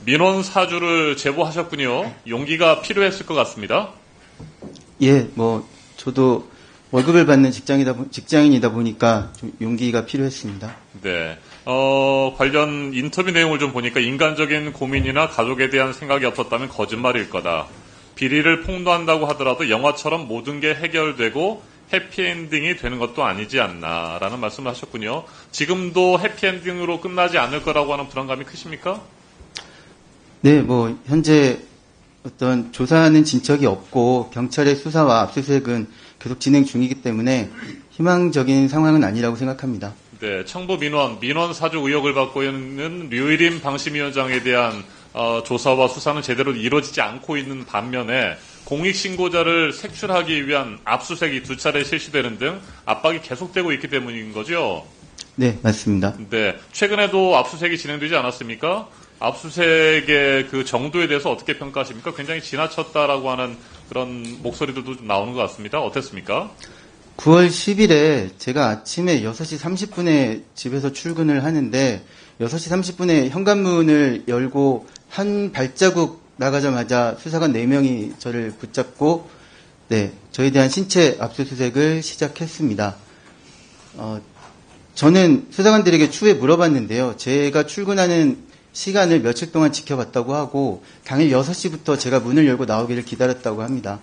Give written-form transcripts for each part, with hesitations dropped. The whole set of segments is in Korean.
민원 사주를 제보하셨군요. 용기가 필요했을 것 같습니다. 예, 저도 월급을 받는 직장인이다 보니까 좀 용기가 필요했습니다. 네. 관련 인터뷰 내용을 좀 보니까 인간적인 고민이나 가족에 대한 생각이 없었다면 거짓말일 거다. 비리를 폭로한다고 하더라도 영화처럼 모든 게 해결되고 해피엔딩이 되는 것도 아니지 않나라는 말씀을 하셨군요. 지금도 해피엔딩으로 끝나지 않을 거라고 하는 불안감이 크십니까? 네, 현재 어떤 조사하는 진척이 없고 경찰의 수사와 압수수색은 계속 진행 중이기 때문에 희망적인 상황은 아니라고 생각합니다. 네, 청부 민원 사주 의혹을 받고 있는 류일임 방심위원장에 대한 조사와 수사는 제대로 이루어지지 않고 있는 반면에 공익신고자를 색출하기 위한 압수수색이 2차례 실시되는 등 압박이 계속되고 있기 때문인 거죠? 네, 맞습니다. 네, 최근에도 압수수색이 진행되지 않았습니까? 압수수색의 그 정도에 대해서 어떻게 평가하십니까? 굉장히 지나쳤다라고 하는 그런 목소리들도 좀 나오는 것 같습니다. 어땠습니까? 9월 10일에 제가 아침에 6시 30분에 집에서 출근을 하는데 6시 30분에 현관문을 열고 한 발자국 나가자마자 수사관 4명이 저를 붙잡고 저에 대한 신체 압수수색을 시작했습니다. 저는 수사관들에게 추후에 물어봤는데요. 제가 출근하는 시간을 며칠 동안 지켜봤다고 하고 당일 6시부터 제가 문을 열고 나오기를 기다렸다고 합니다.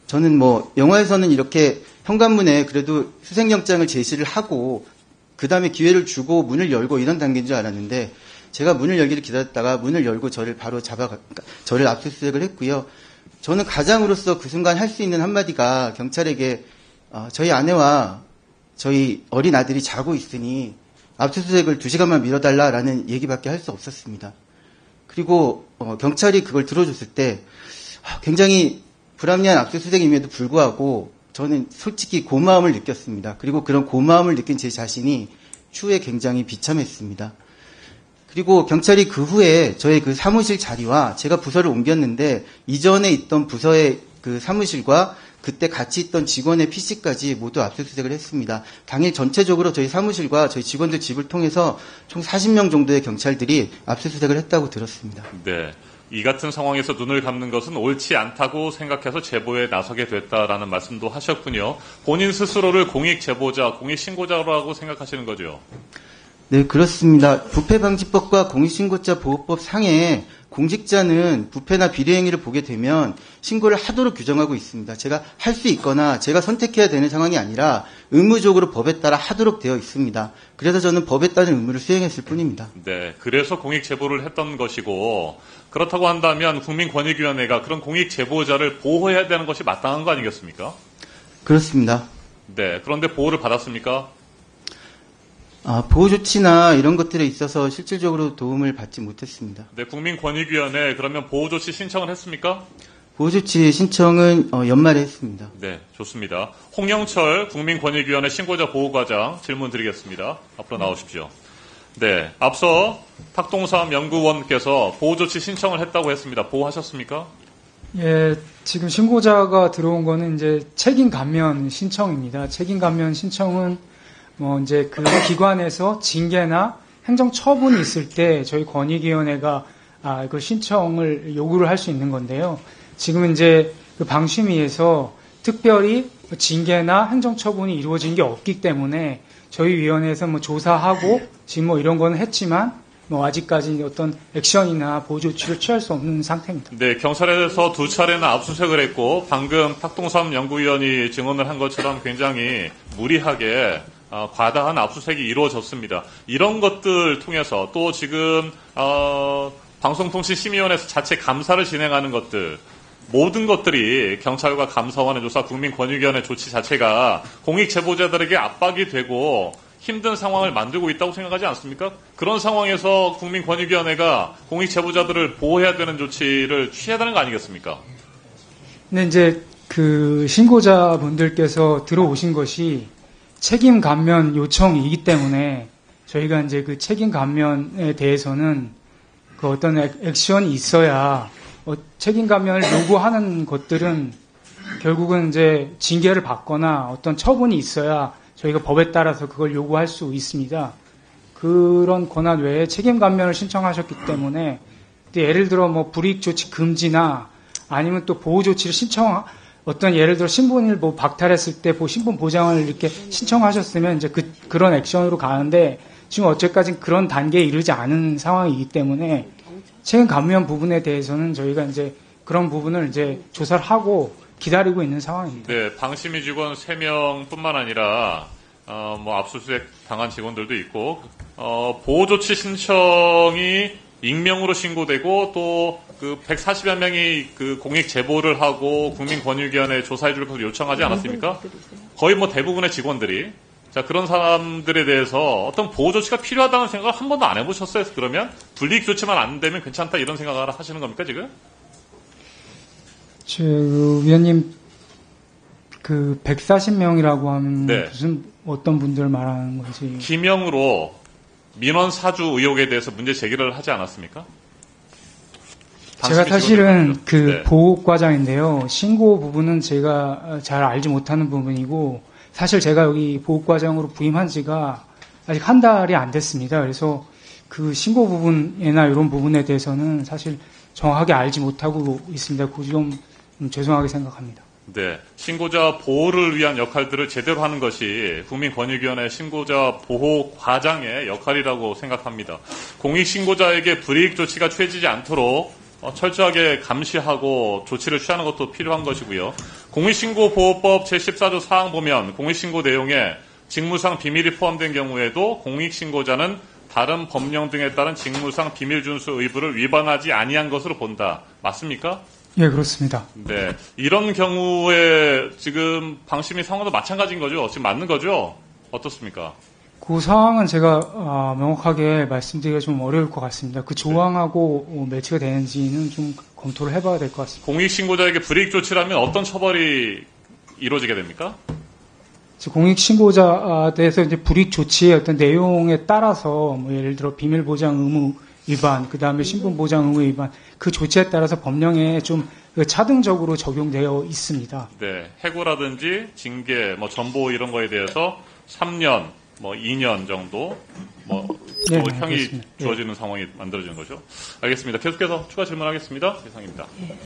저는 영화에서는 이렇게 현관문에 그래도 수색영장을 제시를 하고 그 다음에 기회를 주고 문을 열고 이런 단계인 줄 알았는데 제가 문을 열기를 기다렸다가 문을 열고 저를 바로 저를 압수수색을 했고요. 저는 가장으로서 그 순간 할 수 있는 한마디가 경찰에게 저희 아내와 저희 어린 아들이 자고 있으니 압수수색을 2시간만 미뤄달라라는 얘기밖에 할 수 없었습니다. 그리고 경찰이 그걸 들어줬을 때 굉장히 불합리한 압수수색임에도 불구하고 저는 솔직히 고마움을 느꼈습니다. 그리고 그런 고마움을 느낀 제 자신이 추후에 굉장히 비참했습니다. 그리고 경찰이 그 후에 저의 그 사무실 자리와 제가 부서를 옮겼는데 이전에 있던 부서의 그 사무실과 그때 같이 있던 직원의 PC까지 모두 압수수색을 했습니다. 당일 전체적으로 저희 사무실과 저희 직원들 집을 통해서 총 40명 정도의 경찰들이 압수수색을 했다고 들었습니다. 네. 이 같은 상황에서 눈을 감는 것은 옳지 않다고 생각해서 제보에 나서게 됐다라는 말씀도 하셨군요. 본인 스스로를 공익제보자, 공익신고자라고 생각하시는 거죠? 네, 그렇습니다. 부패방지법과 공익신고자 보호법 상에 공직자는 부패나 비리 행위를 보게 되면 신고를 하도록 규정하고 있습니다. 제가 할 수 있거나 제가 선택해야 되는 상황이 아니라 의무적으로 법에 따라 하도록 되어 있습니다. 그래서 저는 법에 따른 의무를 수행했을 뿐입니다. 네, 그래서 공익제보를 했던 것이고 그렇다고 한다면 국민권익위원회가 그런 공익제보자를 보호해야 되는 것이 마땅한 거 아니겠습니까? 그렇습니다. 네, 그런데 보호를 받았습니까? 보호 조치나 이런 것들에 있어서 실질적으로 도움을 받지 못했습니다. 네, 국민권익위원회 그러면 보호 조치 신청을 했습니까? 보호 조치 신청은 연말에 했습니다. 네, 좋습니다. 홍영철 국민권익위원회 신고자 보호과장 질문 드리겠습니다. 앞으로 나오십시오. 네, 앞서 탁동삼 연구원께서 보호 조치 신청을 했다고 했습니다. 보호하셨습니까? 예, 지금 신고자가 들어온 거는 이제 책임 감면 신청입니다. 책임 감면 신청은 이제 그 기관에서 징계나 행정 처분이 있을 때 저희 권익위원회가 그 신청을 요구를 할 수 있는 건데요. 지금 이제 그 방심위에서 특별히 징계나 행정 처분이 이루어진 게 없기 때문에 저희 위원회에서 조사하고 지금 이런 거는 했지만 아직까지 어떤 액션이나 보호 조치를 취할 수 없는 상태입니다. 네, 경찰에서 2차례나 압수수색을 했고 방금 탁동삼 연구위원이 증언을 한 것처럼 굉장히 무리하게 과다한 압수수색이 이루어졌습니다. 이런 것들 통해서 또 지금 방송통신심의위원회에서 자체 감사를 진행하는 것들 모든 것들이 경찰과 감사원의 조사, 국민권익위원회 조치 자체가 공익제보자들에게 압박이 되고 힘든 상황을 만들고 있다고 생각하지 않습니까? 그런 상황에서 국민권익위원회가 공익제보자들을 보호해야 되는 조치를 취해야 되는 거 아니겠습니까? 근데 이제 그 신고자분들께서 들어오신 것이 책임 감면 요청이기 때문에 저희가 이제 그 책임 감면에 대해서는 그 어떤 액션이 있어야 책임 감면을 요구하는 것들은 결국은 이제 징계를 받거나 어떤 처분이 있어야 저희가 법에 따라서 그걸 요구할 수 있습니다. 그런 권한 외에 책임 감면을 신청하셨기 때문에 근데 예를 들어 뭐 불이익 조치 금지나 아니면 또 보호 조치를 어떤 예를 들어 신분을 뭐 박탈했을 때 신분 보장을 이렇게 신청하셨으면 이제 그런 액션으로 가는데 지금 어제까지 그런 단계에 이르지 않은 상황이기 때문에 책임 감면 부분에 대해서는 저희가 이제 그런 부분을 이제 조사를 하고 기다리고 있는 상황입니다. 네, 방심위 직원 3명뿐만 아니라 뭐 압수수색 당한 직원들도 있고 보호조치 신청이 익명으로 신고되고 또 그 140여 명이 그 공익 제보를 하고 국민권익위원회에 조사해줄 것을 요청하지 않았습니까? 거의 뭐 대부분의 직원들이 자 그런 사람들에 대해서 어떤 보호조치가 필요하다는 생각을 한 번도 안 해보셨어요? 그러면 불이익 조치만 안 되면 괜찮다 이런 생각을 하시는 겁니까 지금? 위원님 그 140명이라고 하면 네. 무슨 어떤 분들 말하는 건지 기명으로 민원 사주 의혹에 대해서 문제 제기를 하지 않았습니까? 제가 사실은 그 네. 보호과장인데요. 신고 부분은 제가 잘 알지 못하는 부분이고 사실 제가 여기 보호과장으로 부임한 지가 아직 한 달이 안 됐습니다. 그래서 그 신고 부분이나 이런 부분에 대해서는 사실 정확하게 알지 못하고 있습니다. 그 좀 죄송하게 생각합니다. 네, 신고자 보호를 위한 역할들을 제대로 하는 것이 국민권익위원회 신고자 보호 과장의 역할이라고 생각합니다. 공익신고자에게 불이익 조치가 취해지지 않도록 철저하게 감시하고 조치를 취하는 것도 필요한 것이고요. 공익신고보호법 제14조 사항 보면 공익신고 내용에 직무상 비밀이 포함된 경우에도 공익신고자는 다른 법령 등에 따른 직무상 비밀 준수 의무를 위반하지 아니한 것으로 본다. 맞습니까? 예, 그렇습니다. 네. 이런 경우에 지금 방심위 상황도 마찬가지인 거죠? 지금 맞는 거죠? 어떻습니까? 그 사항은 제가 명확하게 말씀드리기가 좀 어려울 것 같습니다. 그 조항하고 매치가 되는지는 좀 검토를 해봐야 될 것 같습니다. 공익신고자에게 불이익 조치라면 어떤 처벌이 이루어지게 됩니까? 공익신고자에 대해서 이제 불이익 조치의 어떤 내용에 따라서 뭐 예를 들어 비밀보장 의무 위반, 그 다음에 신분보장 의무 위반, 그 조치에 따라서 법령에 좀 차등적으로 적용되어 있습니다. 네. 해고라든지 징계, 뭐 전보 이런 거에 대해서 3년, 뭐 2년 정도 뭐 형이 알겠습니다. 주어지는 상황이 만들어지는 거죠. 알겠습니다. 계속해서 추가 질문하겠습니다. 이상입니다.